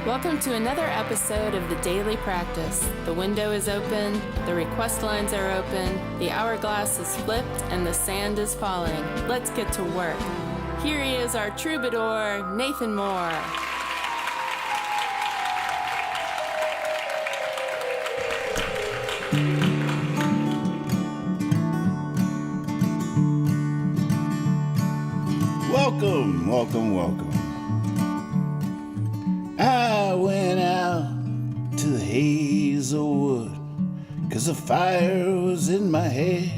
Welcome to another episode of the Daily Practice. The window is open, the request lines are open, the hourglass is flipped, and the sand is falling. Let's get to work. Here he is, our troubadour, Nathan Moore. Welcome, welcome, welcome. I went out to the Hazelwood 'cause the fire was in my head.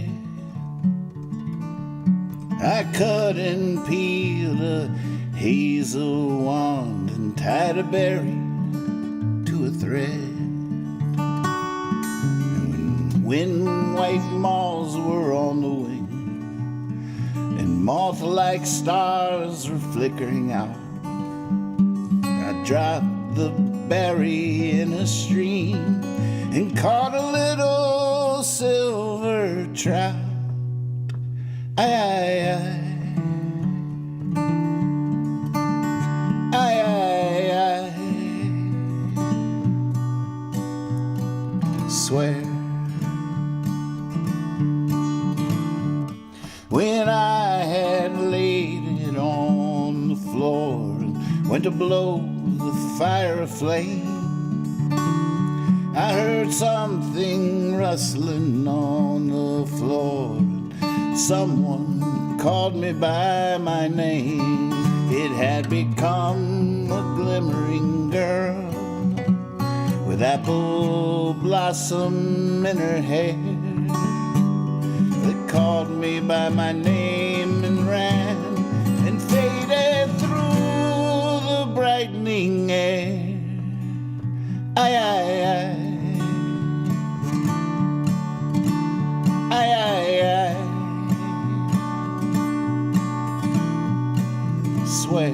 I cut and peeled a hazel wand and tied a berry to a thread. And when white moths were on the wing and moth-like stars were flickering out, I dropped the berry in a stream and caught a little silver trout. I swear. When I had laid it on the floor and went to blow the fire aflame, I heard something rustling on the floor. Someone called me by my name. It had become a glimmering girl with apple blossom in her hair. That called me by my name and ran and faded through the brightening air. I swear.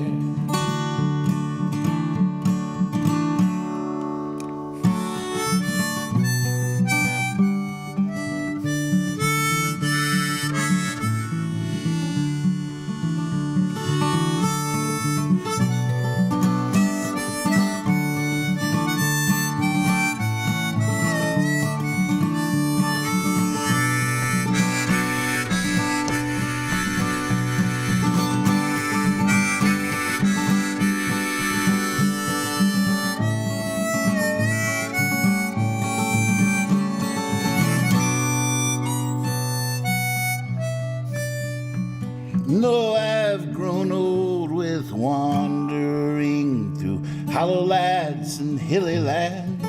No, I've grown old with wandering through hollow lads and hilly lands.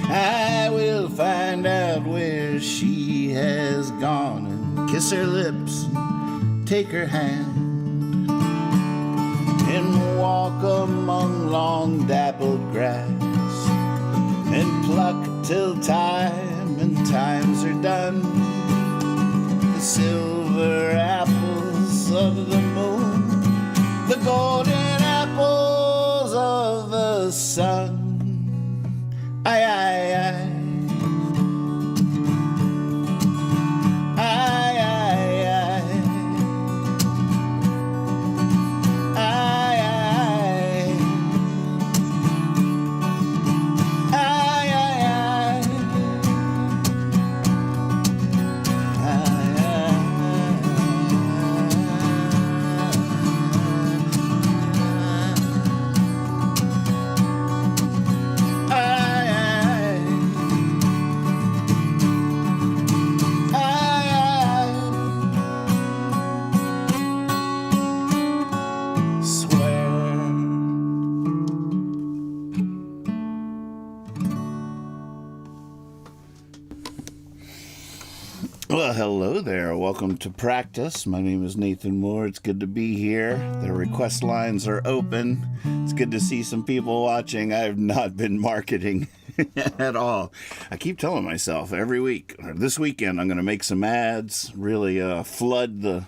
I will find out where she has gone and kiss her lips and take her hand and walk among long dappled grass and pluck till time and times are done. The silver apples of the moon, the golden apples of the sun. I Well, hello there. Welcome to Practice. My name is Nathan Moore. It's good to be here. The request lines are open. It's good to see some people watching. I have not been marketing at all. I keep telling myself every week, or this weekend, I'm going to make some ads, really flood the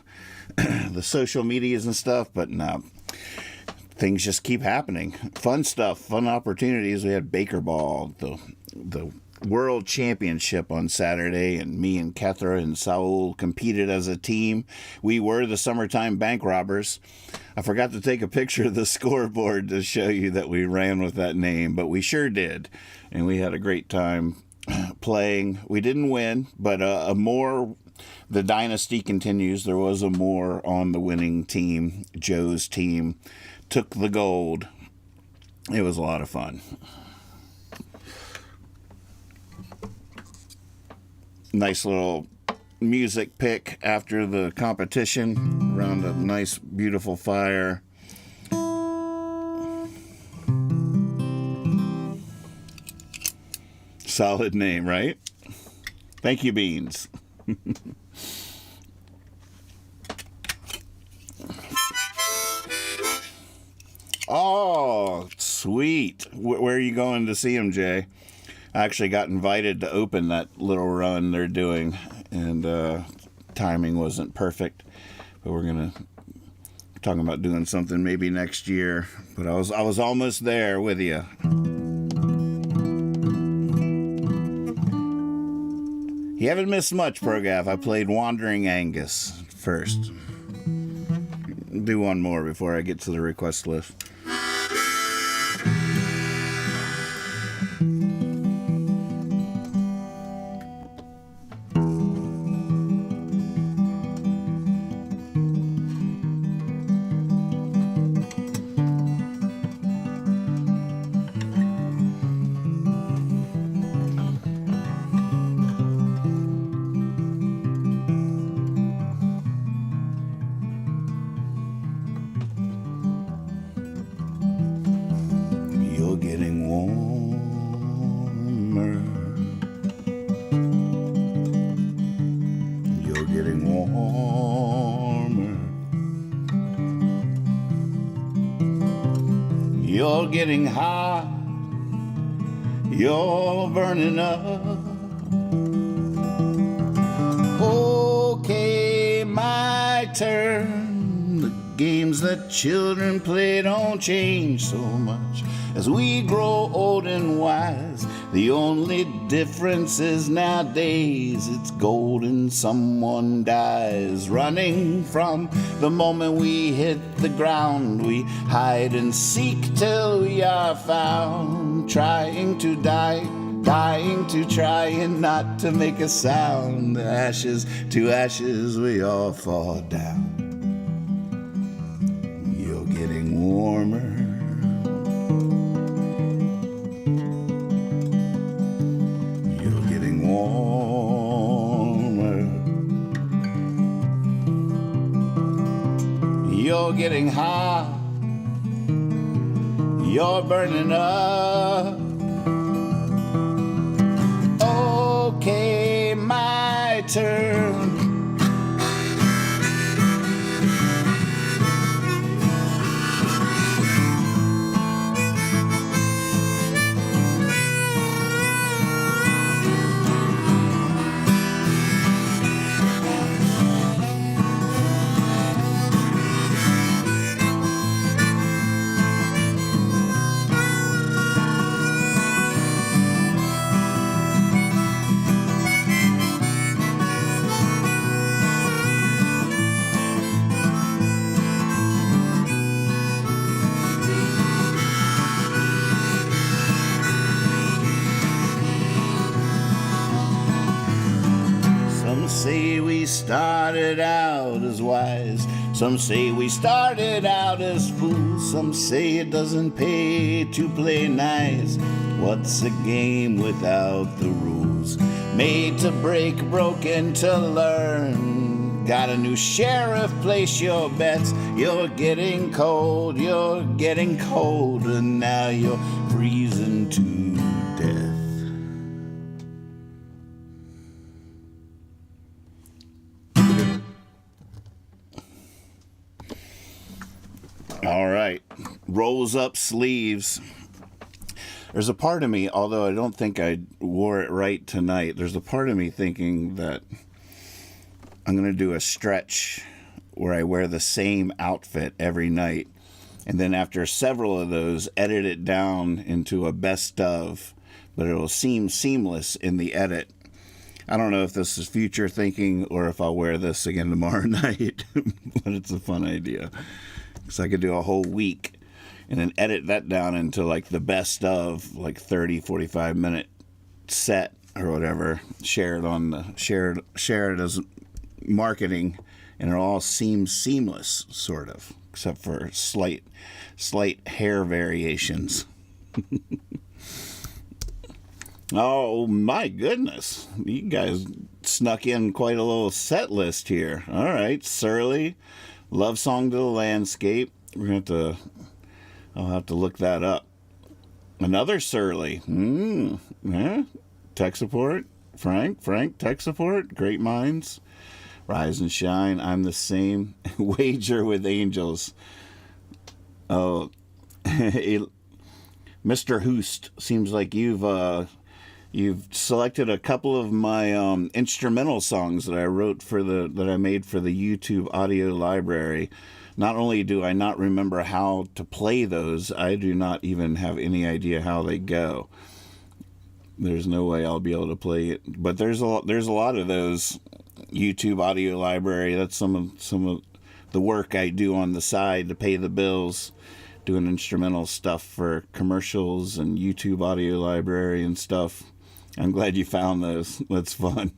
social medias and stuff, but no. Things just keep happening. Fun stuff, fun opportunities. We had BakerBall, the World Championship on Saturday, and me and Kethra and Saul competed as a team. We were the Summertime Bank Robbers. I forgot to take a picture of the scoreboard to show you that we ran with that name, but we sure did, and we had a great time playing. We didn't win, but the dynasty continues. There was a more on the winning team. Joe's team took the gold. It was a lot of fun. Nice little music pick after the competition around a nice, beautiful fire. Solid name, right? Thank you, Beans. Oh, sweet. Where are you going to see him, Jay? I actually got invited to open that little run they're doing, and timing wasn't perfect. But we're talking about doing something maybe next year. But I was almost there with you. You haven't missed much, Progaf. I played Wandering Aengus first. Do one more before I get to the request list. You're getting hot, you're burning up. Okay, my turn. The games that children play don't change so much as we grow old and wise. The only difference is nowadays it's golden, someone dies. Running from the moment we hit the ground, we hide and seek till we are found. Trying to die, dying to try and not to make a sound. Ashes to ashes we all fall down. You're getting warmer, you're getting hot, you're burning up. Okay, my turn. Some say we started out as wise. Some say we started out as fools. Some say it doesn't pay to play nice. What's a game without the rules? Made to break, broken to learn. Got a new sheriff, place your bets. You're getting cold, and now you're freezing to death. All right, rolls up sleeves. There's a part of me, although I don't think I wore it right tonight, there's a part of me thinking that I'm going to do a stretch where I wear the same outfit every night, and then after several of those, edit it down into a best of, but it'll seem seamless in the edit. I don't know if this is future thinking or if I'll wear this again tomorrow night, but it's a fun idea. Because I could do a whole week and then edit that down into like the best of like 30, 45 minute set or whatever. Share it as marketing, and it'll all seem seamless, sort of, except for slight hair variations. Oh my goodness, you guys snuck in quite a little set list here. All right, Surly, Love Song to the Landscape. I'll have to look that up. Another Surly. Yeah. Tech Support. Frank, Tech Support. Great Minds. Rise and Shine. I'm the Same. Wager with Angels. Oh, Mr. Hoost, seems like you've selected a couple of my instrumental songs that I made for the YouTube audio library. Not only do I not remember how to play those, I do not even have any idea how they go. There's no way I'll be able to play it. But there's a lot of those YouTube audio library. That's some of the work I do on the side to pay the bills, doing instrumental stuff for commercials and YouTube audio library and stuff. I'm glad you found those. That's fun.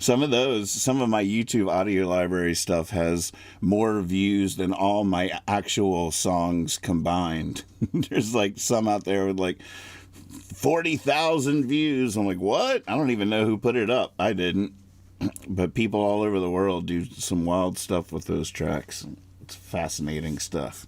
Some of my YouTube audio library stuff has more views than all my actual songs combined. There's like some out there with like 40,000 views. I'm like, what? I don't even know who put it up. I didn't. But people all over the world do some wild stuff with those tracks. It's fascinating stuff.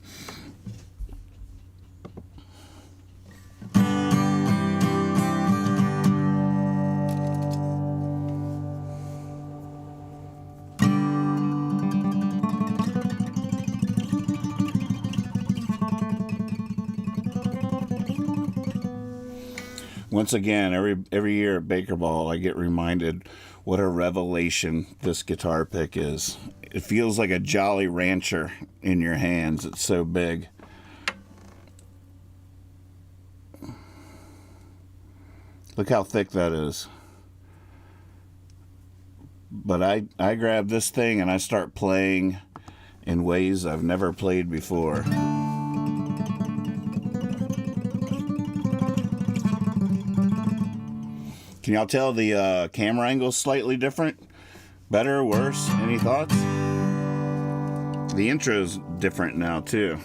Once again, every year at BakerBall, I get reminded what a revelation this guitar pick is. It feels like a Jolly Rancher in your hands. It's so big. Look how thick that is. But I grab this thing and I start playing in ways I've never played before. Can y'all tell the camera angle's slightly different? Better, worse? Any thoughts? The intro's different now, too.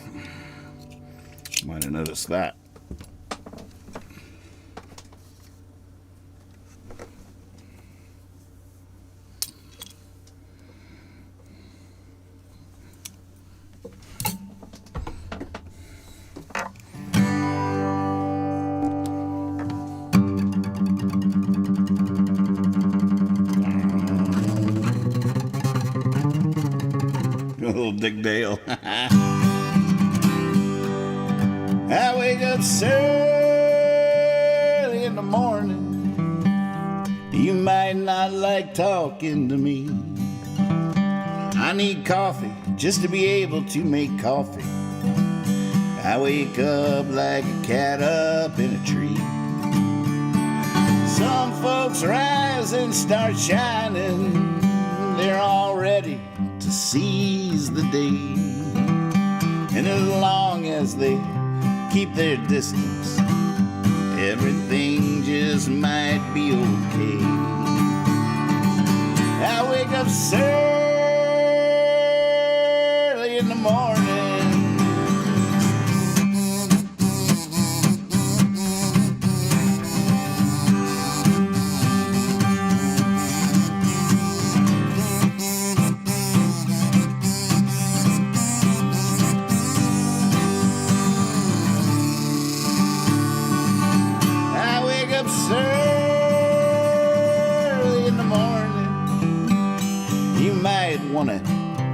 Might have noticed that. Little Dick Dale. I wake up so early in the morning. You might not like talking to me. I need coffee just to be able to make coffee. I wake up like a cat up in a tree. Some folks rise and start shining. They're all ready to seize the day, and as long as they keep their distance, everything just might be okay. I wake up so early in the morning. Want to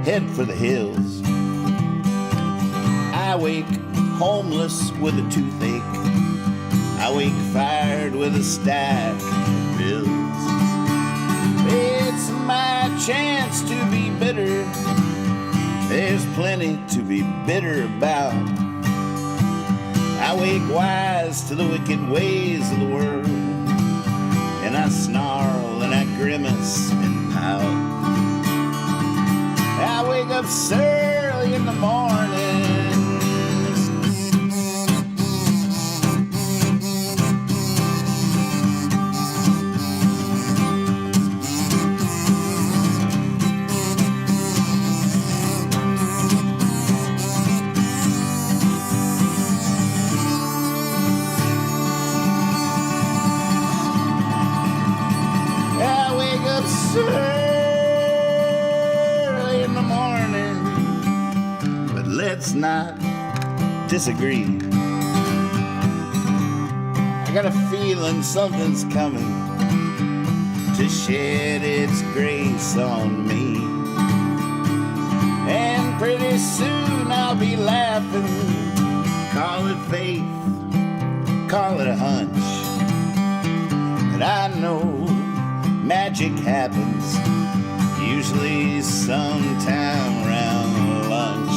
head for the hills. I wake homeless with a toothache. I wake fired with a stack of bills. It's my chance to be bitter. There's plenty to be bitter about. I wake wise to the wicked ways of the world. and I snarl and I grimace and pout. I wake up so early in the morning. Early in the morning, but let's not disagree. I got a feeling something's coming to shed its grace on me, and pretty soon I'll be laughing. Call it faith, call it a hunch, but I know magic happens, usually sometime around lunch.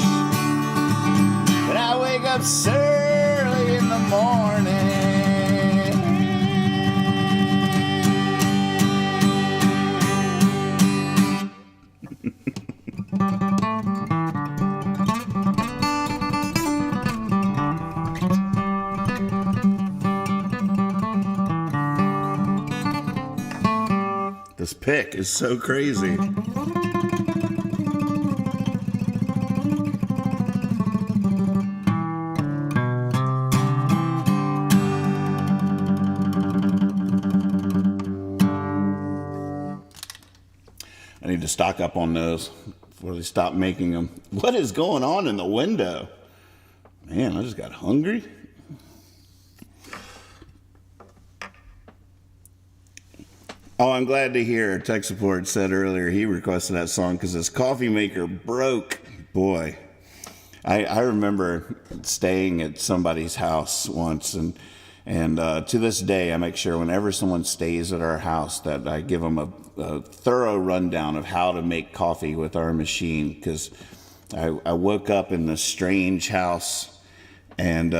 But I wake up so early in the morning. This pick is so crazy. I need to stock up on those before they stop making them. What is going on in the window? Man, I just got hungry. Oh, I'm glad to hear tech support said earlier he requested that song because his coffee maker broke. Boy, I remember staying at somebody's house once, and to this day I make sure whenever someone stays at our house that I give them a thorough rundown of how to make coffee with our machine, because I woke up in this strange house and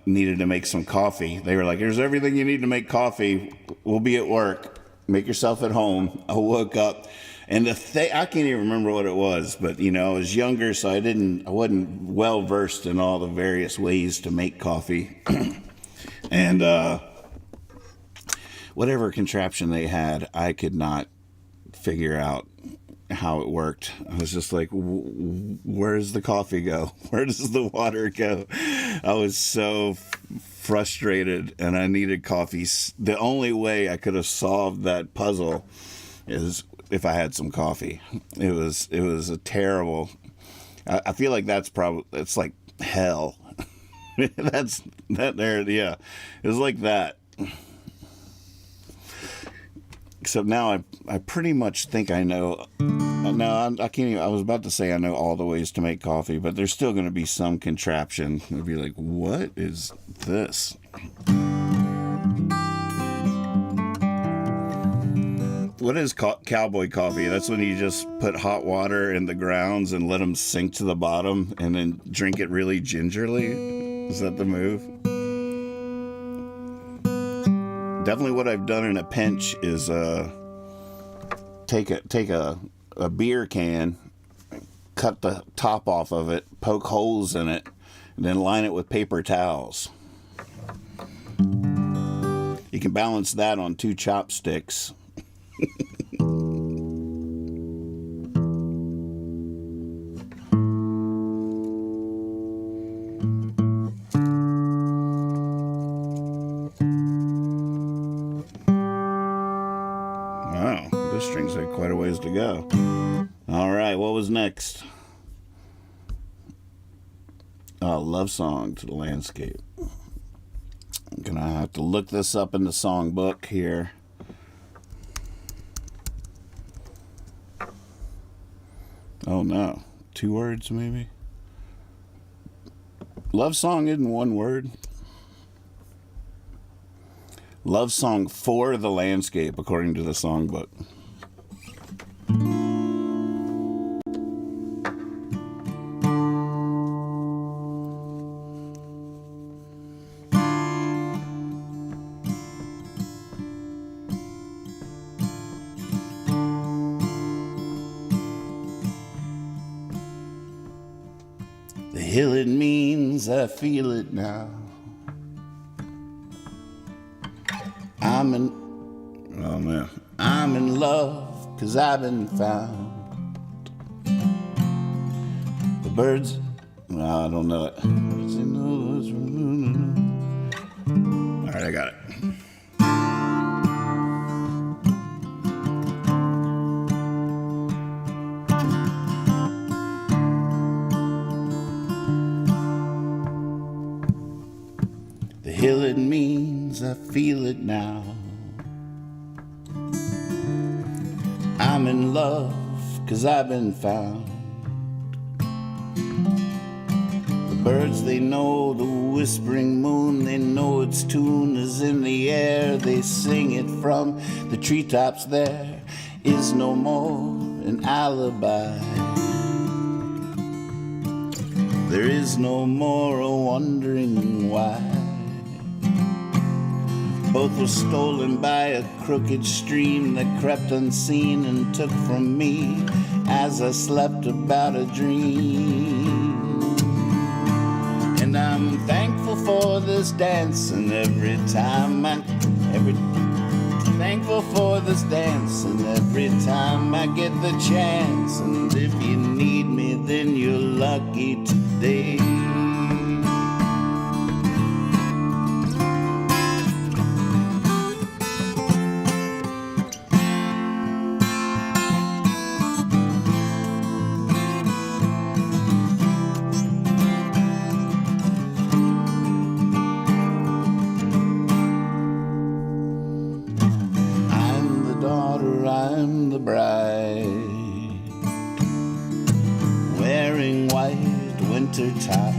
needed to make some coffee. They were like, "Here's everything you need to make coffee. We'll be at work. Make yourself at home." I woke up, and I can't even remember what it was, but I was younger, so I wasn't well versed in all the various ways to make coffee, and whatever contraption they had, I could not figure out how it worked. I was just like, where does the coffee go? Where does the water go? I was so frustrated, and I needed coffee. The only way I could have solved that puzzle is if I had some coffee. It was a terrible. I feel like it's like hell. That's that there. Yeah, it was like that. Except now I pretty much think I know. No, I can't even. I was about to say I know all the ways to make coffee, but there's still going to be some contraption. It'll be like, what is this? What is cowboy coffee? That's when you just put hot water in the grounds and let them sink to the bottom and then drink it really gingerly. Is that the move? Definitely what I've done in a pinch is take a beer can, cut the top off of it, poke holes in it, and then line it with paper towels. You can balance that on 2 chopsticks. Wow, this string's had quite a ways to go. All right, what was next? Oh, love song to the landscape. I'm gonna have to look this up in the songbook here. Oh no, 2 words maybe? Love song isn't 1 word. Love song for the landscape, according to the songbook. hill it means, I feel it now. I'm in love, 'cause I've been found. The birds, no, I don't know it. All right, I got it. The hill it means, I feel it now. I'm in love, 'cause I've been found. The birds, they know the whispering moon, they know its tune is in the air. They sing it from the treetops, there is no more an alibi. There is no more a wondering why. Both were stolen by a crooked stream that crept unseen and took from me as I slept about a dream. And I'm thankful for this dance, and every time thankful for this dance, and every time I get the chance. And if you need me, then you're lucky today. I'm the bride, wearing white winter tie.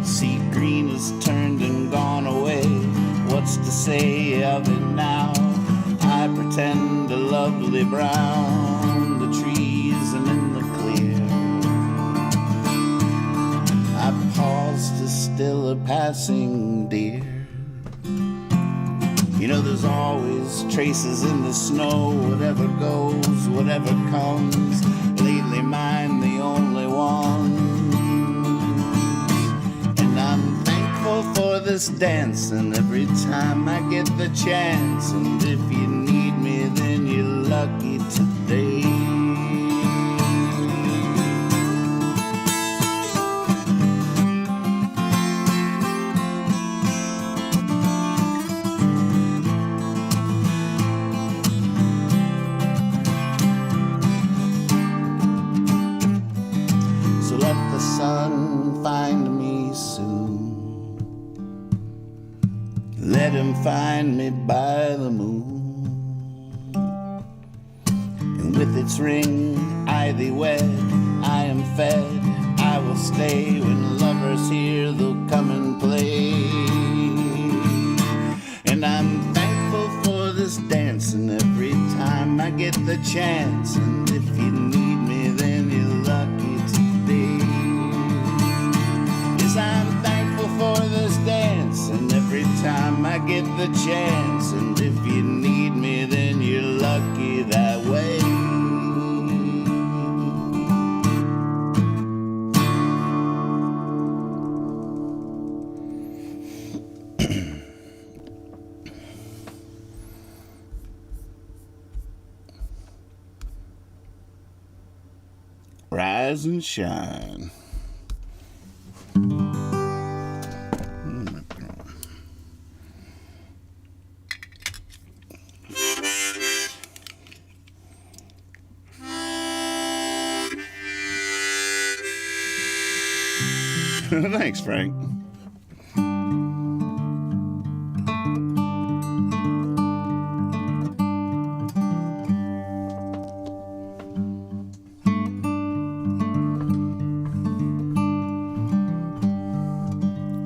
Sea green has turned and gone away. What's to say of it now? I pretend a lovely brown, the trees and in the clear. I pause to still a passing deer. You know there's always traces in the snow, whatever goes, whatever comes. Lately mine the only one. And I'm thankful for this dance, and every time I get the chance. And if you need me, then you're lucky today. Sun find me soon. Let him find me by the moon. And with its ring I thee wed, I am fed, I will stay. When lovers hear they'll come and play. And I'm thankful for this dance, and every time I get the chance. And if you need me, then you're lucky today. I'm thankful for this dance, and every time I get the chance. And if you need me, then you're lucky that way. Rise and shine. Thanks, Frank.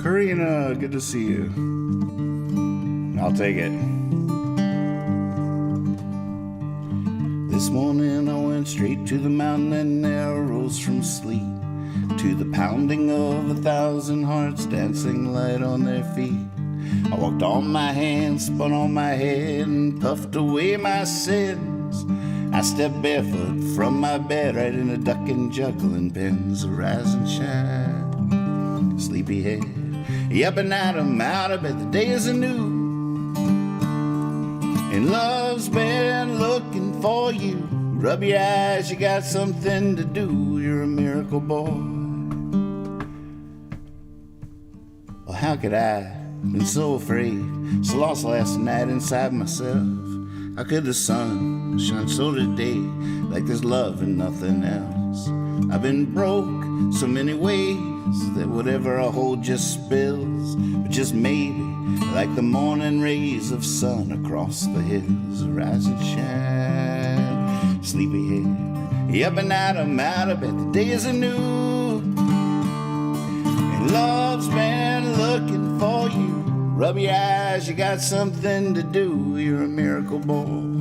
Karina, good to see you. I'll take it. This morning I went straight to the mountain and there rose from sleep to the pounding of 1,000 hearts dancing light on their feet. I walked on my hands, spun on my head, and puffed away my sins. I step barefoot from my bed right in a duck and juggling pens. Rise and shine, sleepyhead. Up and at 'em, out of bed, the day is anew. And love's been looking for you. Rub your eyes, you got something to do. You're a miracle boy. Well, how could I been so afraid, so lost last night inside myself? How could the sun shine so today like there's love and nothing else? I've been broke so many ways that whatever I hold just spills. But just maybe, like the morning rays of sun across the hills, rise and shine, sleepyhead. Up and at 'em, out of bed, the day is anew. And love's been looking for you. Rub your eyes, you got something to do. You're a miracle boy.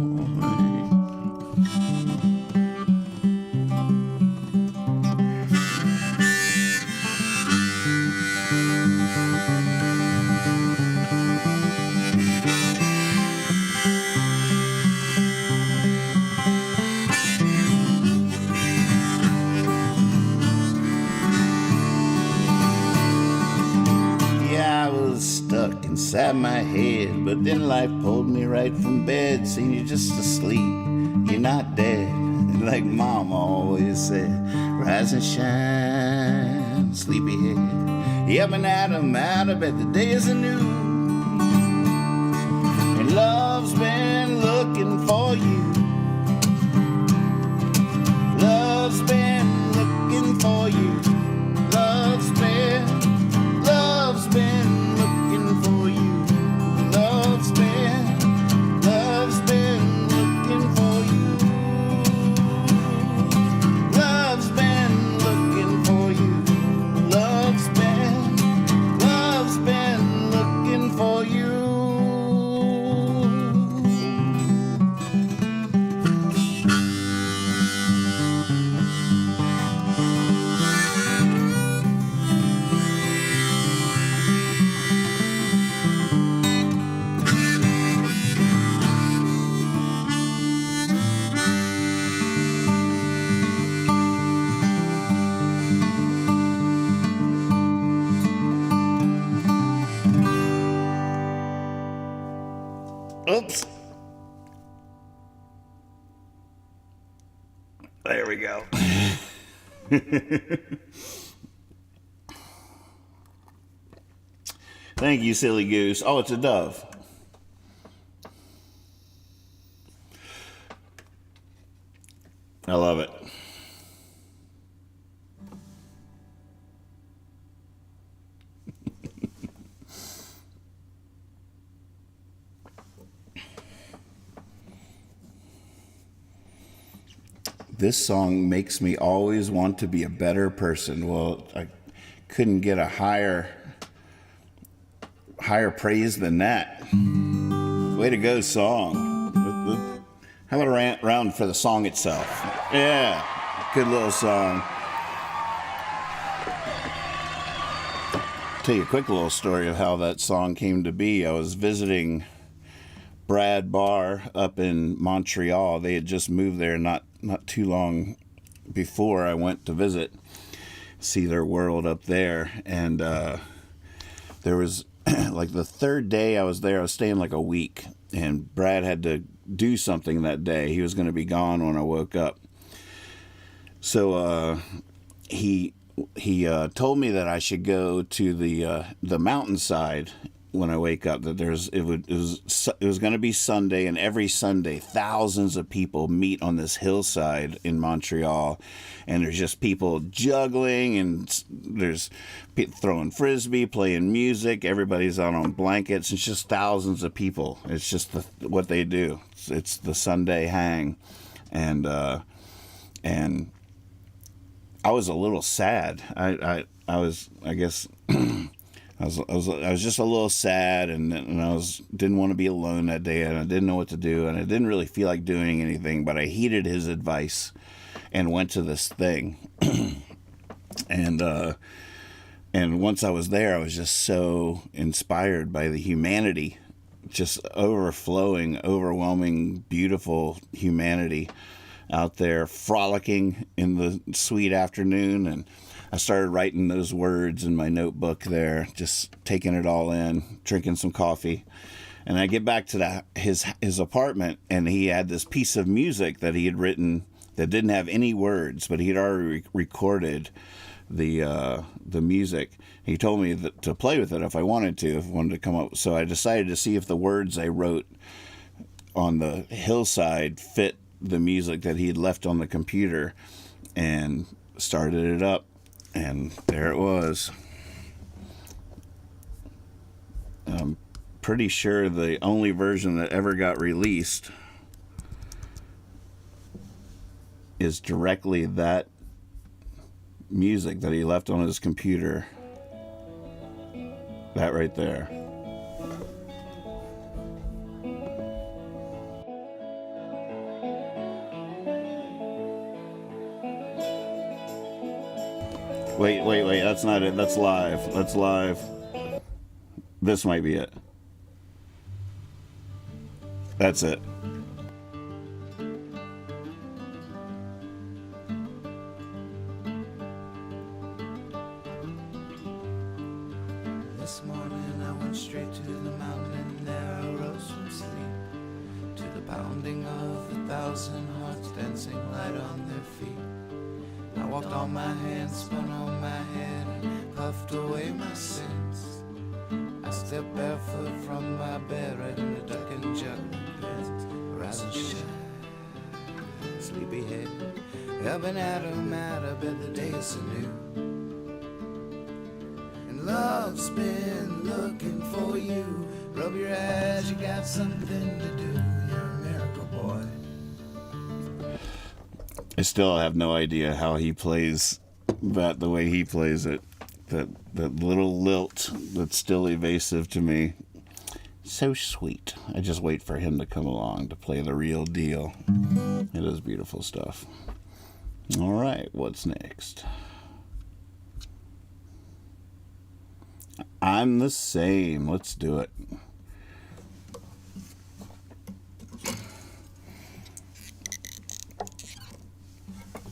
Stuck inside my head, but then life pulled me right from bed. Seen you just asleep, you're not dead. Like Mama always said, rise and shine, sleepyhead. Up and at 'em, out of bed, the day is anew. And love's been looking for you. Love's been looking for you. Love's been looking for you. Love's been looking for you. Love's been looking for you. Love's been looking for you. Oops. There we go. Thank you, silly goose. Oh, it's a dove. I love it. This song makes me always want to be a better person. Well, I couldn't get a higher praise than that. Way to go, song. How about a round for the song itself? Yeah, good little song. Tell you a quick little story of how that song came to be. I was visiting Brad Barr up in Montreal. They had just moved there not too long before I went to visit, see their world up there. And there was like the third day I was there, I was staying like a week, and Brad had to do something that day. He was going to be gone when I woke up. So he told me that I should go to the mountainside when I wake up, that it was going to be Sunday, and every Sunday thousands of people meet on this hillside in Montreal, and there's just people juggling, and there's people throwing frisbee, playing music, everybody's out on blankets. It's just thousands of people. It's just what they do. It's the Sunday hang, and I was a little sad. I was, I guess. I was just a little sad, and I didn't want to be alone that day, and I didn't know what to do, and I didn't really feel like doing anything, but I heeded his advice and went to this thing. And once I was there, I was just so inspired by the humanity, just overflowing, overwhelming, beautiful humanity. out there frolicking in the sweet afternoon, and I started writing those words in my notebook there, just taking it all in, drinking some coffee. And I get back to his apartment, and he had this piece of music that he had written that didn't have any words, but he had already recorded the music. He told me to play with it if I wanted to come up. So I decided to see if the words I wrote on the hillside fit the music that he had left on the computer, and started it up, and there it was. I'm pretty sure the only version that ever got released is directly that music that he left on his computer. That right there. Wait, that's not it. That's live. This might be it. That's it. This morning I went straight to the mountain, and there I rose from sleep, to the pounding of 1,000 hearts dancing light on their feet. I walked on my hands, spun on my head, and puffed away my sins. I stepped barefoot from my bed, right in the duck and juggling pits. Rise and shine, sleepyhead, up and out of bed, the day is anew. And love's been looking for you. Rub your eyes, you got something to do. You're a miracle boy. I still have no idea how he plays that the way he plays it. That little lilt that's still evasive to me. So sweet. I just wait for him to come along to play the real deal. It is beautiful stuff. All right, what's next? I'm the same. Let's do it.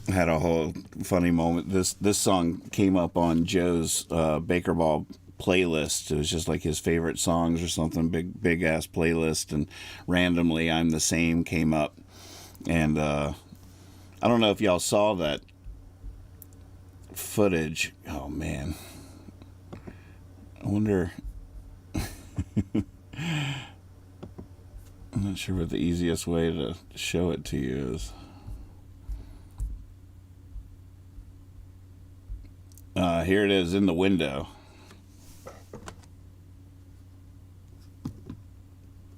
Had a whole funny moment. This song came up on Joe's BakerBall playlist. It was just like his favorite songs or something, big ass playlist, and randomly I'm the Same came up. And I don't know if y'all saw that footage. Oh man, I wonder. I'm not sure what the easiest way to show it to you is. Here it is in the window.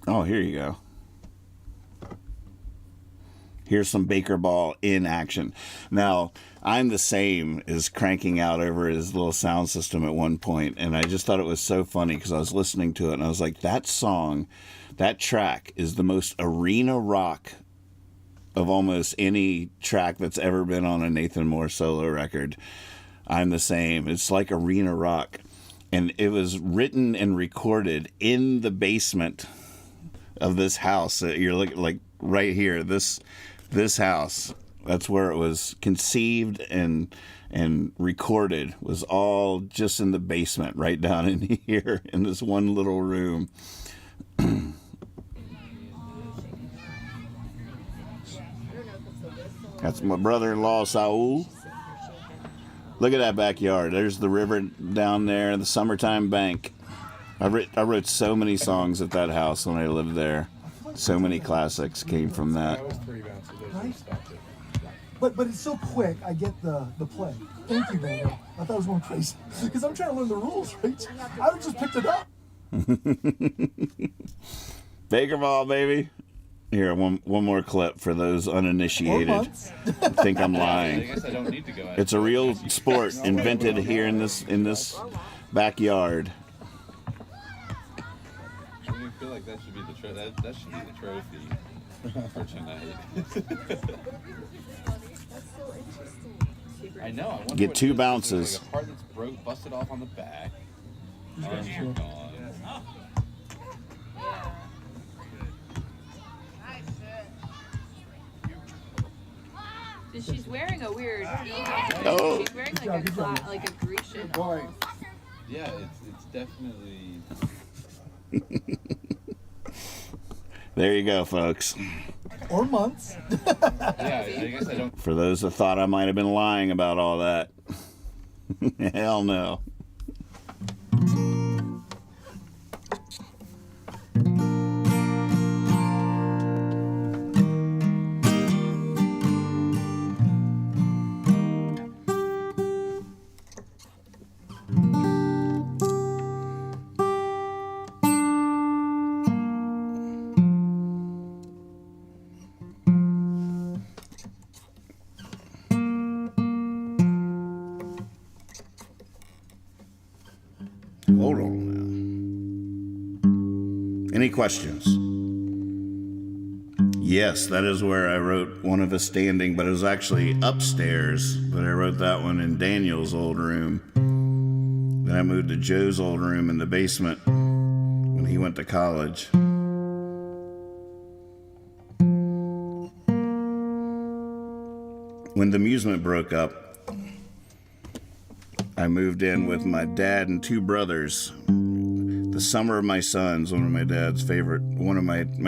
Oh, here you go. Here's some BakerBall in action. Now, I'm the Same is cranking out over his little sound system at one point, and I just thought it was so funny because I was listening to it, and I was like, that song, that track is the most arena rock of almost any track that's ever been on a Nathan Moore solo record. I'm the Same. It's like arena rock. And it was written and recorded in the basement of this house. You're looking like right here, this house. That's where it was conceived and recorded, was all just in the basement, right down in here in this one little room. That's my brother-in-law, Saul. Look at that backyard. There's the river down there, the summertime bank. I wrote so many songs at that house when I lived there. So many classics came from that. But it's so quick, I get the play. Thank you, man. I thought it was going crazy. Because I'm trying to learn the rules, right? I just picked it up. BakerBall, baby. Here, one more clip for those uninitiated. I think I'm lying. I guess I don't need to go out. It's a real sport invented here in this backyard. I feel like that should be that should be the trophy for tonight. I know. I wonder Get what 2 it is. bounces. Like a part that's broke, busted off on the back. Arms are gone. She's wearing a weird. Oh. She's wearing like a Grecian. Yeah, it's definitely. There you go, folks. Or months. Yeah, I guess I don't. For those that thought I might have been lying about all that, hell no. Hold on now. Any questions? Yes, that is where I wrote One of Us Standing, but it was actually upstairs. But I wrote that one in Daniel's old room. Then I moved to Joe's old room in the basement when he went to college. When the amusement broke up, I moved in with my dad and two brothers. The Summer of My Sons, one of my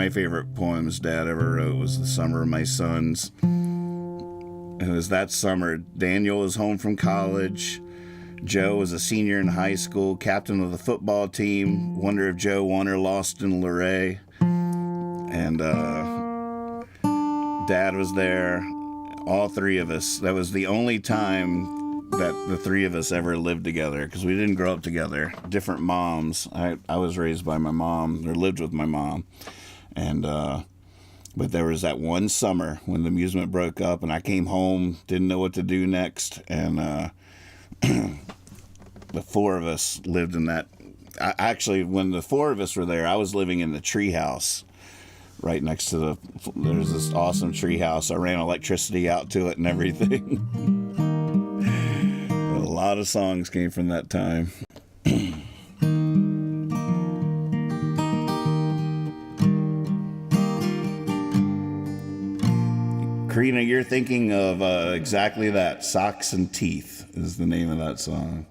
favorite poems Dad ever wrote was The Summer of My Sons. It was that summer. Daniel was home from college. Joe was a senior in high school, captain of the football team. Wonder if Joe won or lost in Luray. And Dad was there. All three of us. That was the only time that the three of us ever lived together, because we didn't grow up together. Different moms. I was raised by my mom, or lived with my mom. And but there was that one summer when the amusement broke up, and I came home, didn't know what to do next, and the four of us lived in that. Actually, when the four of us were there, I was living in the tree house right next to there's this awesome tree house. I ran electricity out to it and everything. A lot of songs came from that time. Karina, you're thinking of exactly that. Socks and Teeth is the name of that song.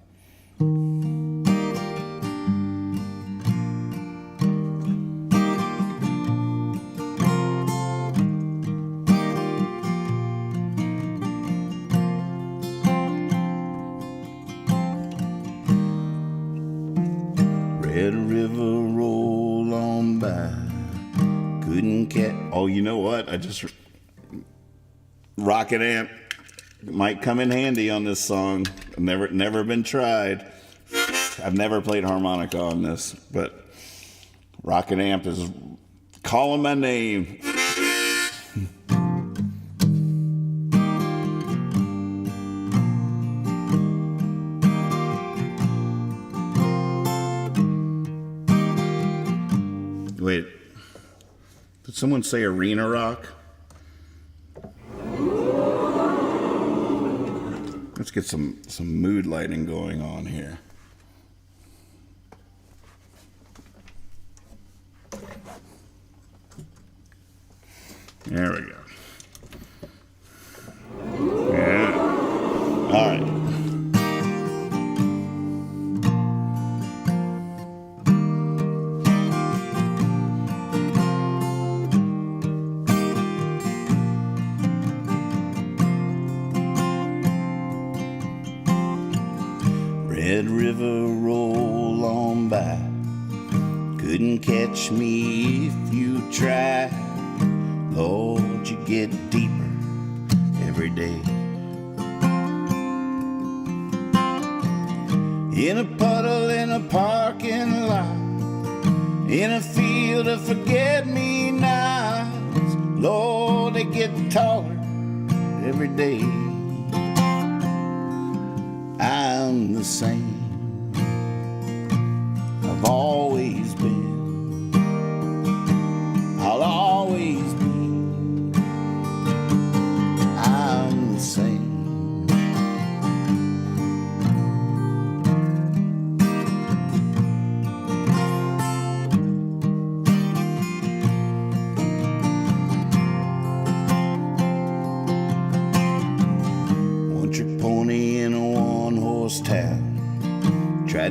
Red River roll on by. Couldn't catch. Oh, you know what? Rocket amp might come in handy on this song. Never been tried. I've never played harmonica on this, but rocket amp is calling my name. Wait, did someone say arena rock? Let's get some mood lighting going on here. There we go. Yeah. All right. Red River roll on by. Couldn't catch me if you tried. Lord, you get deeper every day. In a puddle in a parking lot, in a field of forget-me-nots. Lord, they get taller every day. I'm the same. I've always been. I'll always be. I'm the same.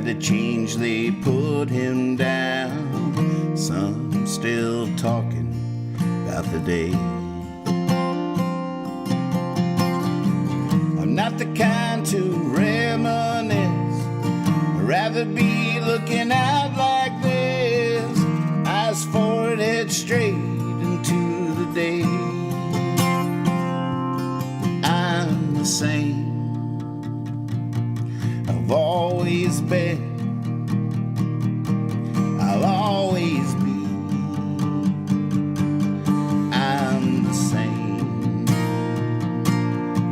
tried to change, they put him down. Some still talking about the day. I'm not the kind to reminisce. I'd rather be looking out like this. Eyes forward, head straight into the day. I'm the same. I've always been. I'll always be. I'm the same.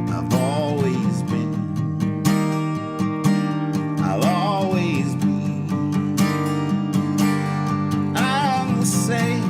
I've always been. I'll always be. I'm the same.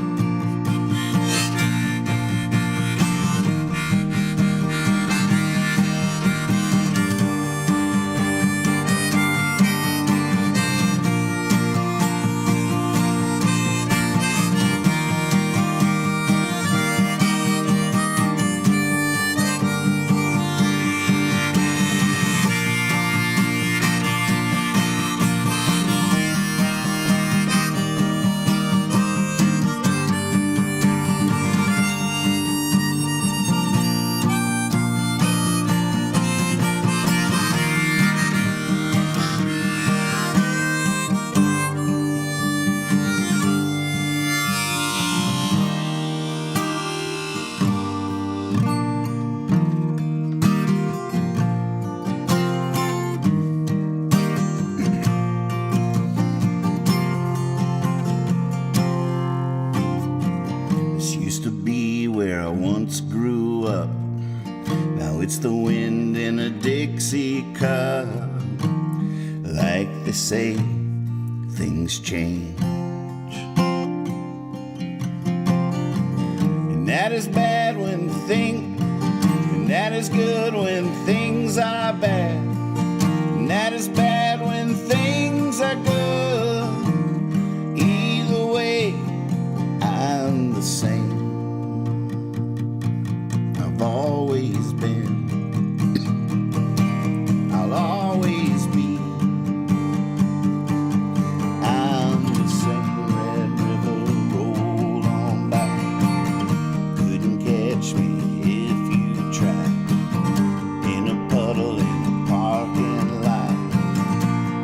This used to be where I once grew up. Now it's the wind in a Dixie cup. Like they say, things change. And that is bad when things, and that is good when things are bad. And that is bad when things are good. Either way, I'm the same. I've always been. I'll always be. I'm the same. Red River, roll on by. Couldn't catch me if you tried. In a puddle, in a parking lot,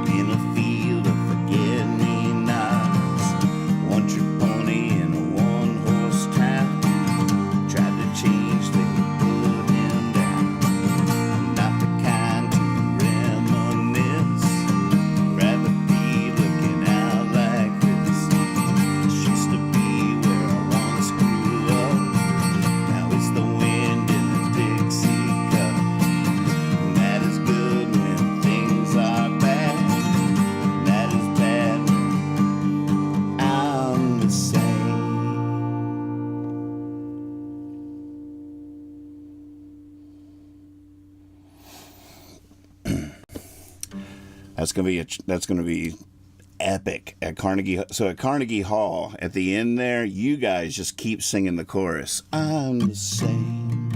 in a field of forget-me-nots. One trick pony in a one-horse town. Tried to change, they put him down. I'm not the kind to reminisce. Rather be looking out like this. This used to be where I once grew up. Now it's the wind in the Dixie cup. And that is good when things are bad. And that is bad when I'm the same. That's gonna be epic at Carnegie. So at Carnegie Hall, at the end there, you guys just keep singing the chorus. I'm the same.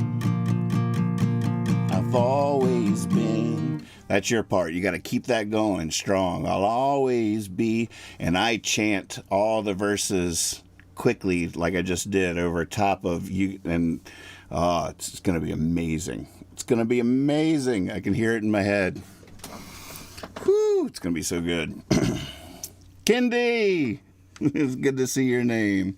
I've always been. That's your part. You got to keep that going strong. I'll always be. And I chant all the verses quickly, like I just did, over top of you. And it's going to be amazing. It's going to be amazing. I can hear it in my head. Whew, it's going to be so good. Kendi! It's good to see your name.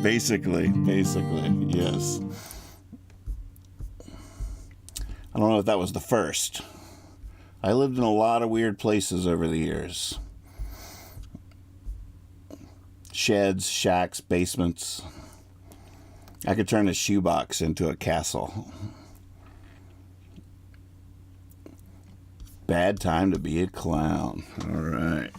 Basically, yes. I don't know if that was the first. I lived in a lot of weird places over the years. Sheds, shacks, basements. I could turn a shoebox into a castle. Bad time to be a clown. All right.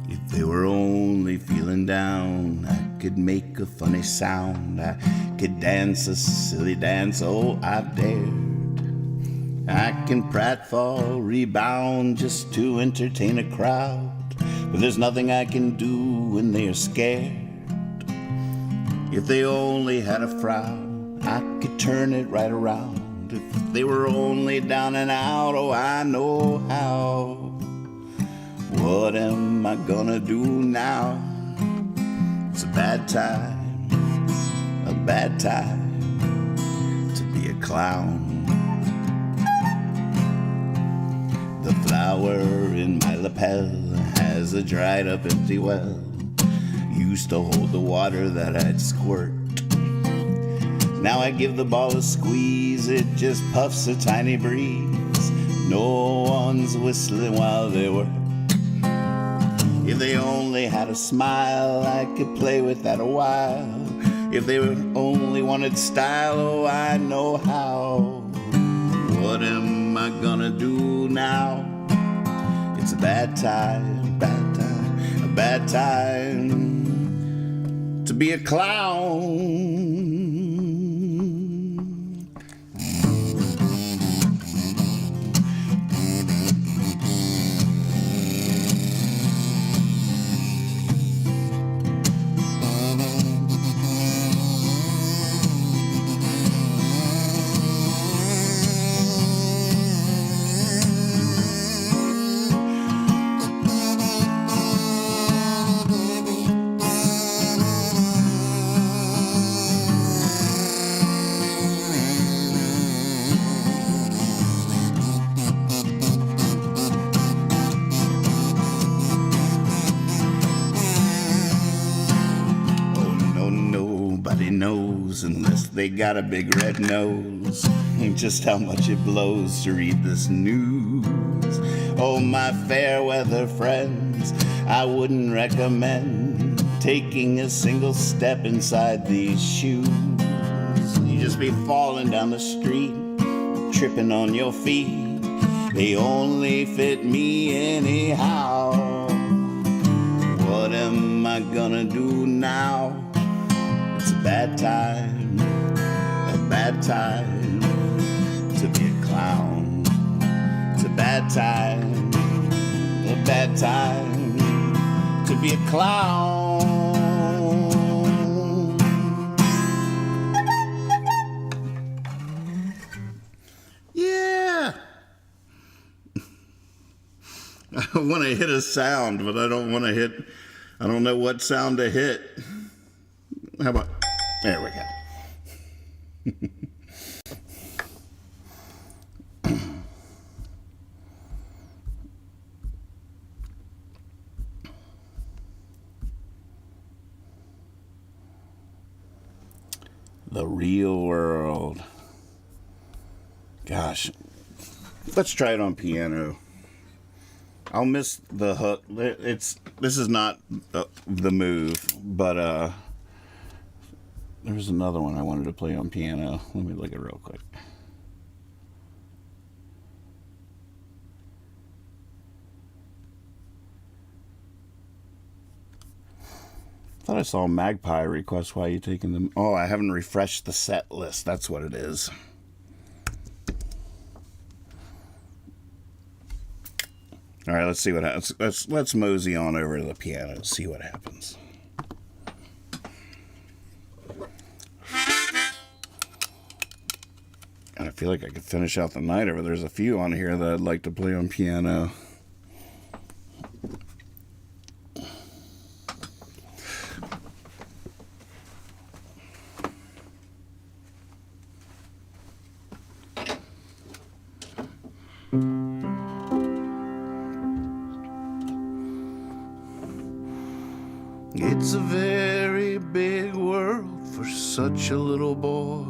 If they were only feeling down, I could make a funny sound. I could dance a silly dance, oh, I dared. I can pratfall, rebound just to entertain a crowd. But there's nothing I can do when they're scared. If they only had a frown, I could turn it right around. If they were only down and out, oh, I know how. What am I gonna do now? It's a bad time to be a clown. The flower in my lapel has a dried up empty well. Used to hold the water that I'd squirt. Now I give the ball a squeeze, it just puffs a tiny breeze. No one's whistling while they work. If they only had a smile, I could play with that a while. If they only wanted style, oh, I know how. What am I gonna do now? It's a bad time to be a clown. Knows unless they got a big red nose just how much it blows to read this news. Oh, my fair weather friends, I wouldn't recommend taking a single step inside these shoes. You just be falling down the street, tripping on your feet. They only fit me anyhow. What am I gonna do now? It's a bad time to be a clown. It's a bad time to be a clown. Yeah. I want to hit a sound, but I don't know what sound to hit. How about, there we go. The real world. Gosh, let's try it on piano. I'll miss the hook. This is not the move, but there's another one I wanted to play on piano. Let me look at it real quick. I thought I saw Magpie request why you taking them. Oh, I haven't refreshed the set list. That's what it is. All right, let's see what happens. Let's mosey on over to the piano and see what happens. And I feel like I could finish out the night over. There's a few on here that I'd like to play on piano. It's a very big world for such a little boy.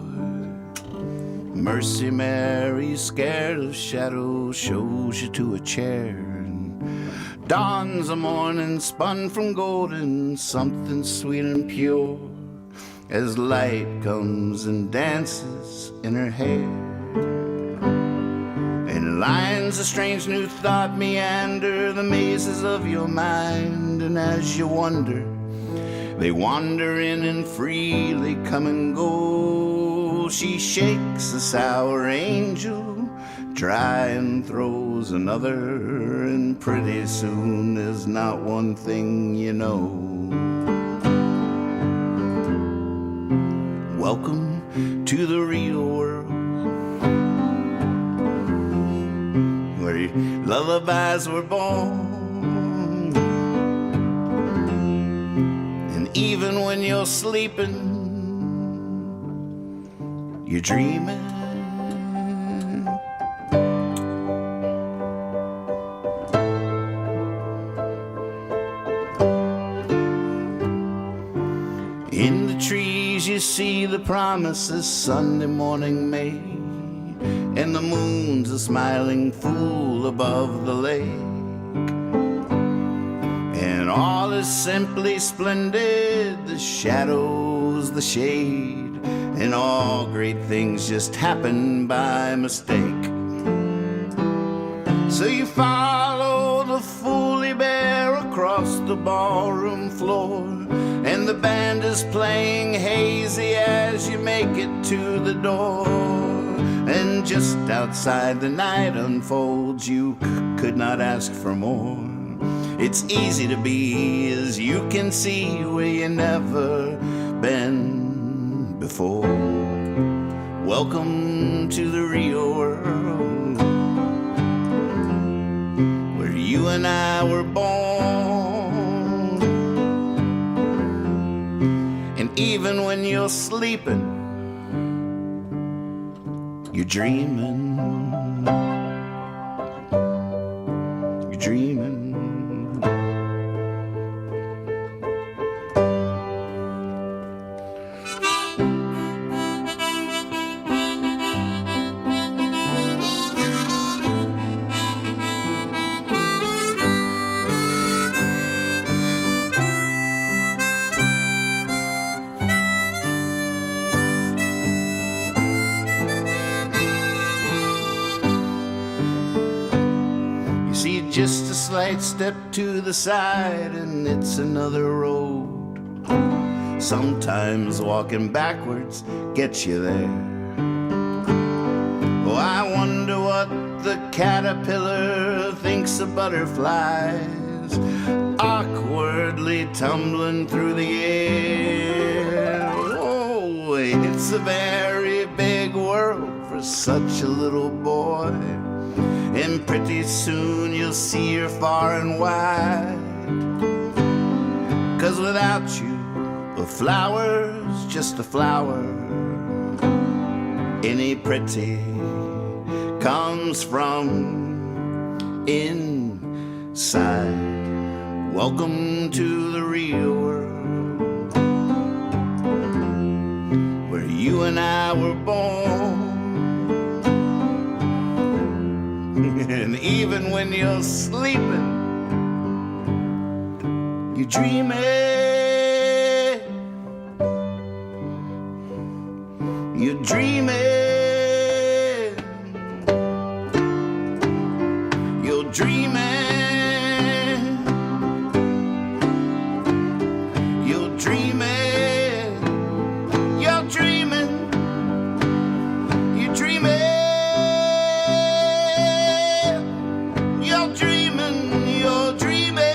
Mercy Mary, scared of shadows, shows you to a chair and dawns a morning spun from golden, something sweet and pure, as light comes and dances in her hair. And lines of strange new thought meander the mazes of your mind, and as you wonder, they wander in and freely come and go. She shakes a sour angel dry and throws another, and pretty soon there's not one thing you know. Welcome to the real world, where lullabies were born, and even when you're sleeping, you're dreaming. In the trees you see the promises Sunday morning made, and the moon's a smiling fool above the lake, and all is simply splendid, the shadows, the shade, and all great things just happen by mistake. So you follow the Foley Bear across the ballroom floor, and the band is playing hazy as you make it to the door. And just outside the night unfolds, you could not ask for more. It's easy to be, as you can see, where you never been before. Welcome to the real world, where you and I were born. And even when you're sleeping, you're dreaming. You're dreaming. Just a slight step to the side and it's another road. Sometimes walking backwards gets you there. Oh, I wonder what the caterpillar thinks of butterflies awkwardly tumbling through the air. Oh, it's a very big world for such a little boy. And pretty soon you'll see her far and wide. 'Cause without you, a flower's just a flower. Any pretty comes from inside. Welcome to the real world, where you and I were born. And even when you're sleeping, you're dreaming. You're dreaming. You're dreaming. You're dreaming. You're dreaming. You're dreaming.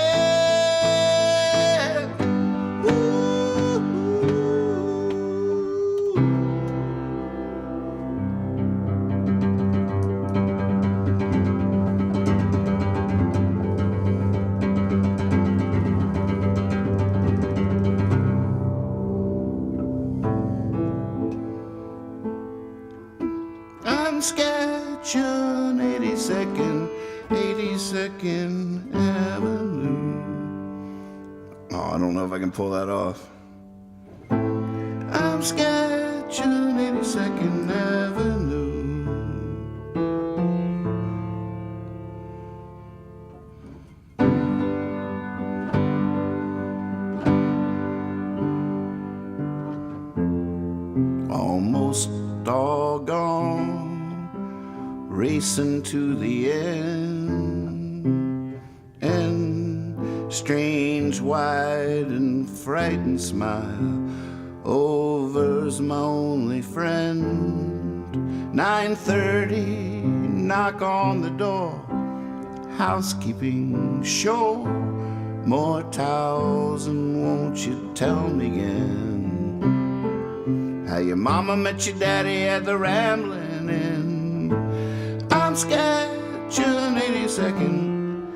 I'm sketching 82nd Avenue. Oh, I don't know if I can pull that off. I'm sketching 82nd Avenue. Almost all gone, racing to the end, and strange wide and frightened smile over's my only friend. 9:30, knock on the door. Housekeeping show. More towels, and won't you tell me again how your mama met your daddy at the Ramblin' Inn? I'm sketching 82nd.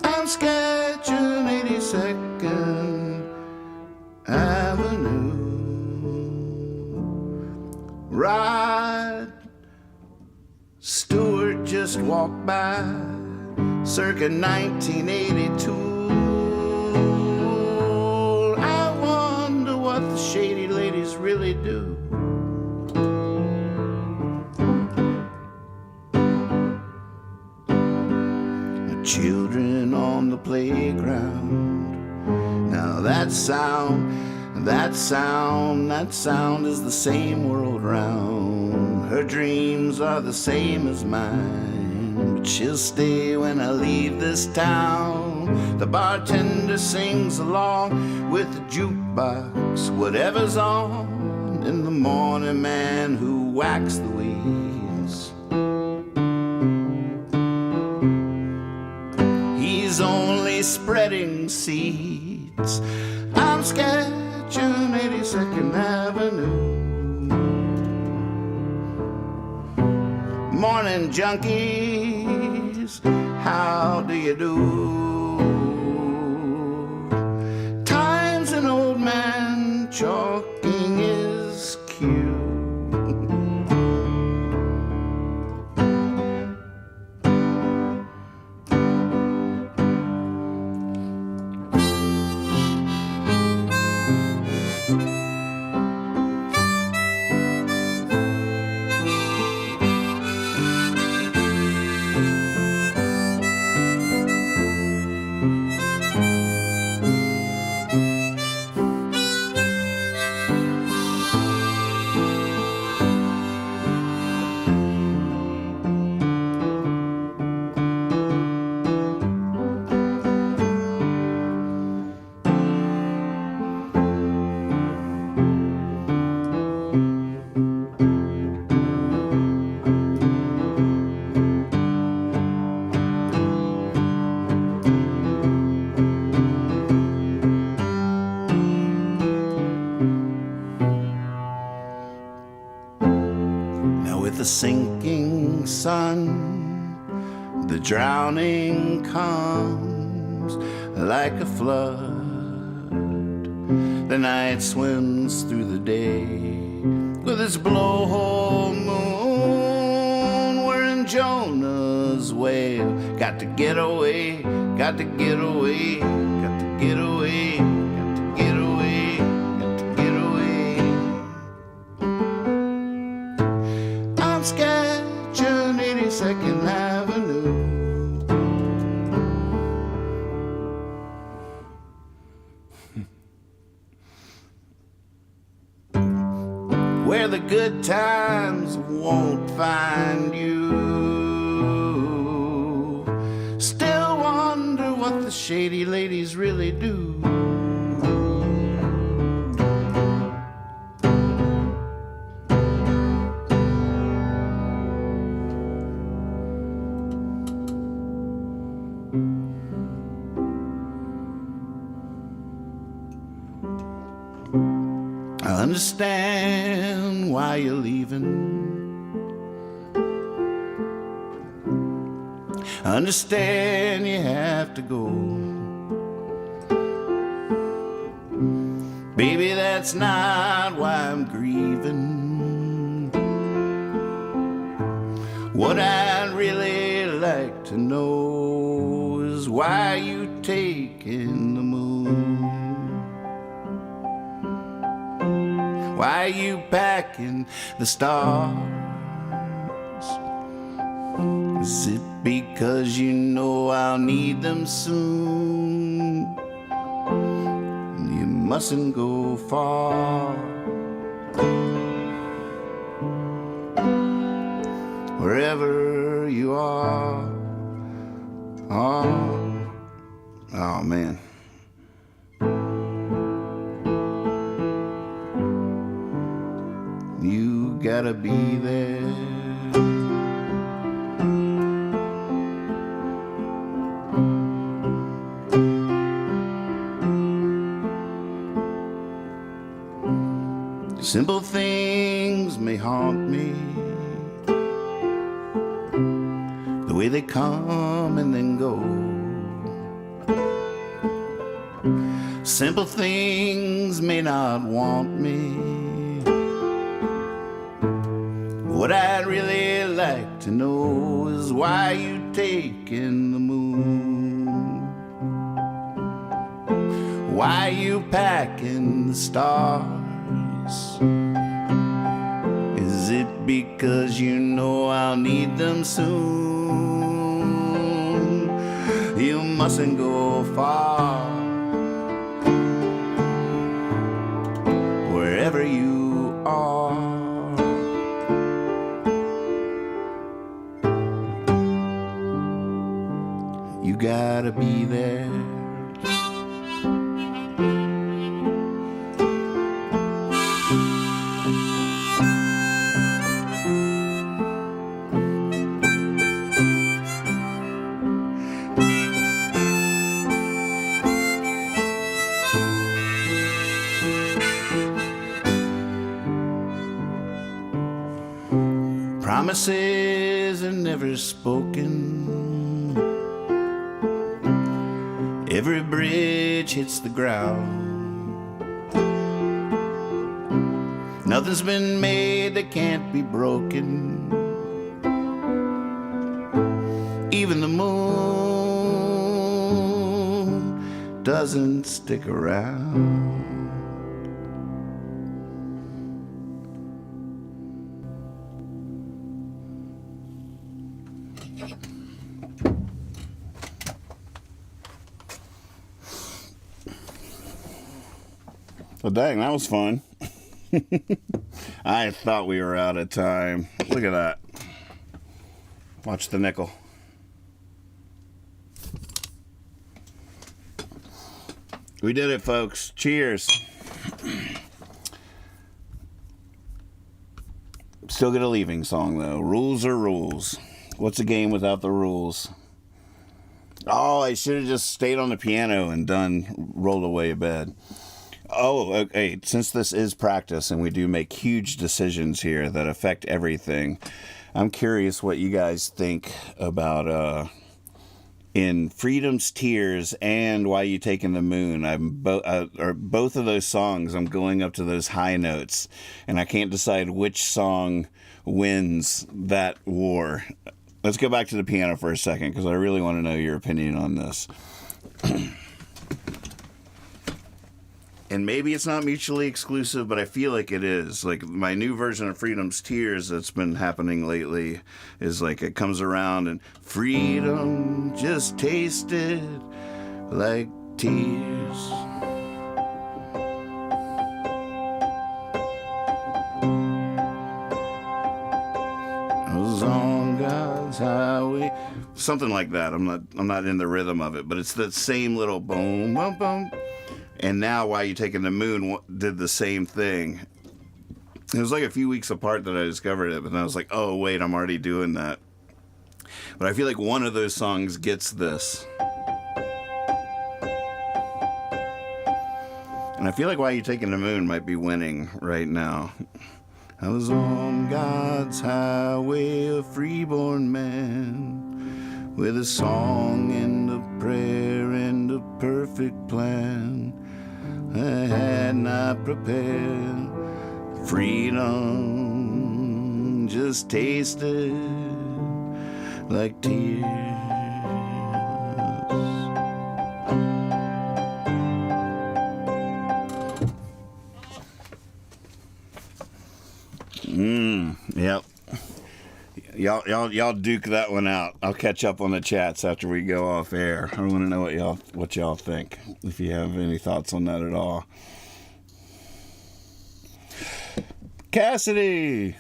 I'm sketching 82nd Avenue. Rod Stewart just walked by, circa 1982. I wonder what the shady ladies really do. The children on the playground. Now that sound is the same world round. Her dreams are the same as mine, but she'll stay when I leave this town. The bartender sings along with the jukebox, whatever's on. In the morning, man who whacks the weeds, he's only spreading seeds. I'm sketching 82nd Avenue. Morning junkies, how do you do? Time's an old man, chalking his cue. The sinking sun, the drowning comes like a flood. The night swims through the day with its blowhole moon. We're in Jonah's whale. Got to get away, got to get away, got to get away, got to get away, got to get away. I'm sketching 82nd Avenue. Where the good times won't find you. Still wonder what the shady ladies really do. I understand why you're leaving. I understand you have to go. Baby, that's not why I'm grieving. What I'd really like to know is why you taking the moon. Why you packing the stars? Is it because you know I'll need them soon? You mustn't go far. Wherever you are. Oh man. You gotta be there. Simple things may haunt me, the way they come and then go. Simple things may not want me. What I'd really like to know is why you taking the moon, why you packing the stars. Is it because you know I'll need them soon? You mustn't go far, wherever you are. You gotta be there. Promises are never spoken. Every bridge hits the ground. Nothing's been made that can't be broken. Even the moon doesn't stick around. Well, dang, that was fun. I thought we were out of time. Look at that. Watch the nickel. We did it, folks. Cheers. Still get a leaving song, though. Rules are rules. What's a game without the rules? Oh, I should have just stayed on the piano and done Rollaway Bed. Oh, okay. Since this is practice and we do make huge decisions here that affect everything, I'm curious what you guys think about in Freedom's Tears and Why You Taking the Moon. Or both of those songs, I'm going up to those high notes, and I can't decide which song wins that war. Let's go back to the piano for a second, because I really want to know your opinion on this. And maybe it's not mutually exclusive, but I feel like it is. Like, my new version of Freedom's Tears that's been happening lately is like it comes around and freedom just tasted like tears. I was on God's highway. Something like that. I'm not in the rhythm of it, but it's that same little boom, boom, boom. And now Why You Taking the Moon did the same thing. It was like a few weeks apart that I discovered it, but then I was like, oh, wait, I'm already doing that. But I feel like one of those songs gets this. And I feel like Why You Taking the Moon might be winning right now. I was on God's highway, a freeborn man, with a song and a prayer and a perfect plan. I had not prepared. Freedom just tasted like tears. Yep. Y'all duke that one out. I'll catch up on the chats after we go off air. I want to know what y'all think, if you have any thoughts on that at all. Cassidy,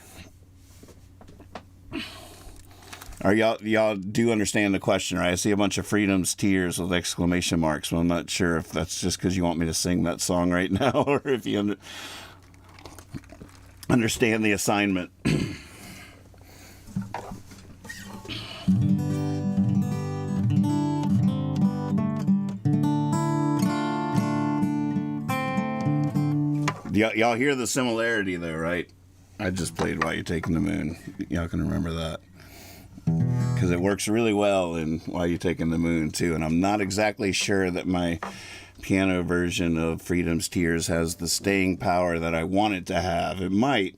are y'all do understand the question, right? I see a bunch of Freedom's Tears with exclamation marks. Well, I'm not sure if that's just because you want me to sing that song right now, or if you understand the assignment. Do Y'all hear the similarity though, right? I just played While You're Taking the Moon. Y'all can remember that. Because it works really well in While You're Taking the Moon too. And I'm not exactly sure that my piano version of Freedom's Tears has the staying power that I want it to have. It might.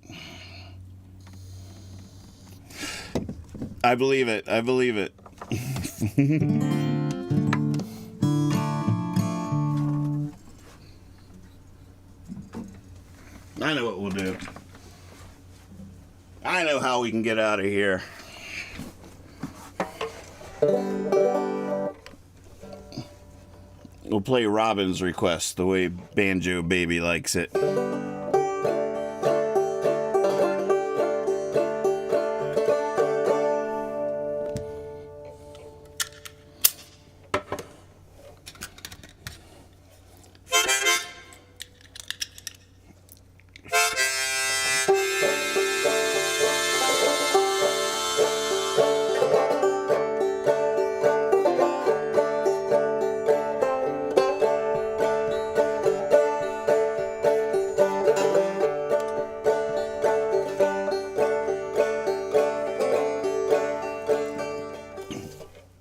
I believe it. I believe it. I know what we'll do. I know how we can get out of here. We'll play Robin's request the way Banjo Baby likes it.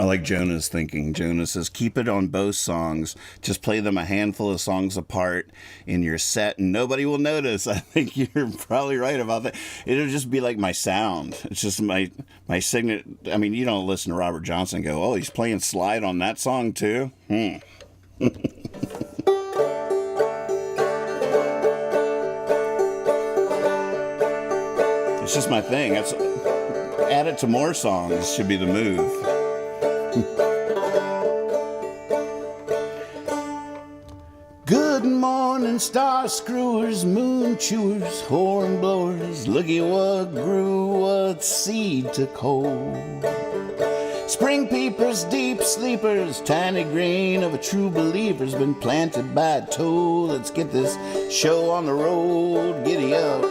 Like Jonah's thinking. Jonah says, keep it on both songs. Just play them a handful of songs apart in your set and nobody will notice. I think you're probably right about that. It'll just be like my sound. It's just my signature. I mean, you don't listen to Robert Johnson and go, oh, he's playing slide on that song too? It's just my thing. That's, add it to more songs should be the move. Good morning, star screwers, moon chewers, horn blowers. Looky what grew, what seed took hold. Spring peepers, deep sleepers, tiny grain of a true believer's been planted by a toe. Let's get this show on the road. Giddy up,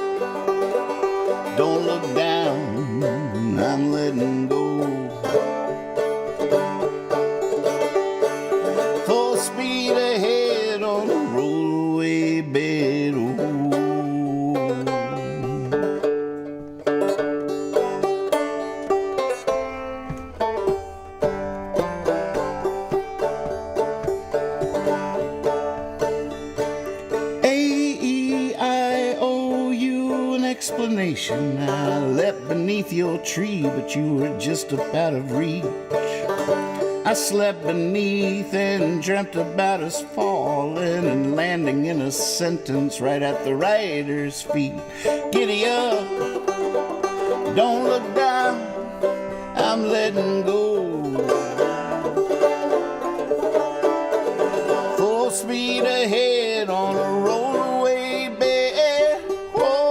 don't look down, I'm letting go. Full speed ahead on the rollaway bed. A-E-I-O-U, an explanation I left beneath your tree, but you were just about out of reach. I slept beneath and dreamt about us falling and landing in a sentence right at the writer's feet. Giddy up, don't look down, I'm letting go. Full speed ahead on a rollaway bed. Whoa.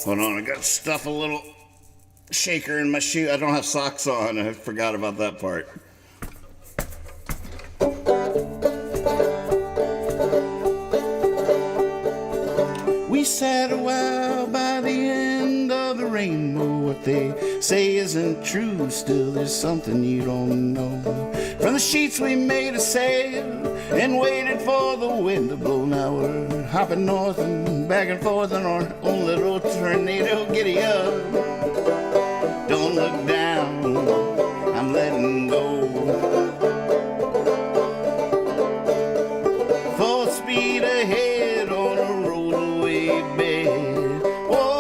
Hold on, I got stuff a little shaker in my shoe. I don't have socks on. I forgot about that part. We sat a while by the end of the rainbow. What they say isn't true. Still, there's something you don't know. From the sheets we made a sail and waited for the wind to blow. Now we're hopping north and back and forth on our own little tornado. Giddy up, don't look down, I'm letting go. Full speed ahead on a rollaway bed. Whoa.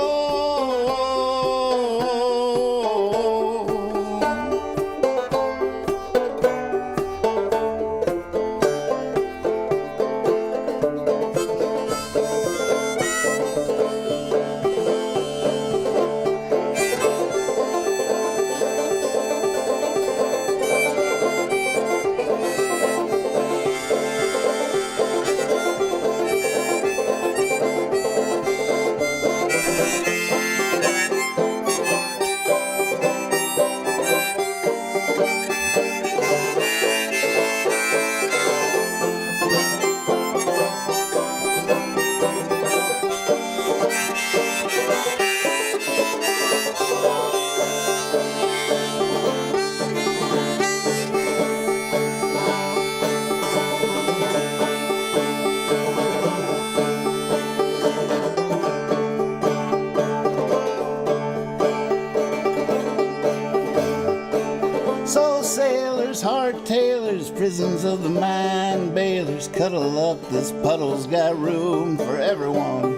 tailors, prisons of the mind, bailers, cuddle up, this puddle's got room for everyone.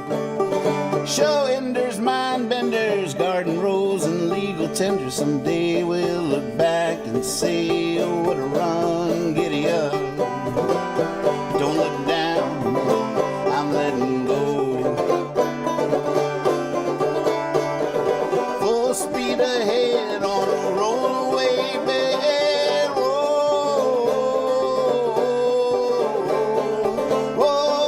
Show enders, mind benders, garden rows, and legal tenders. Someday we'll look back and say, oh, what a run, giddy up. Don't look down, I'm letting go. Full speed ahead on a rollaway bed. Roll,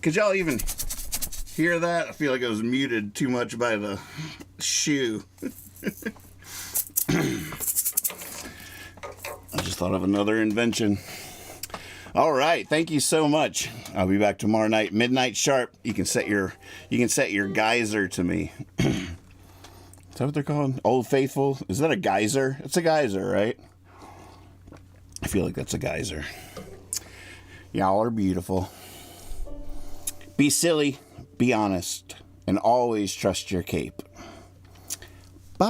Could y'all even hear that? I feel like it was muted too much by the shoe. I just thought of another invention. All right, thank you so much. I'll be back tomorrow night, midnight sharp. You can set your geyser to me. Is that what they're called? Old Faithful? Is that a geyser? It's a geyser, right? I feel like that's a geyser. Y'all are beautiful. Be silly, be honest, and always trust your cape. Bye.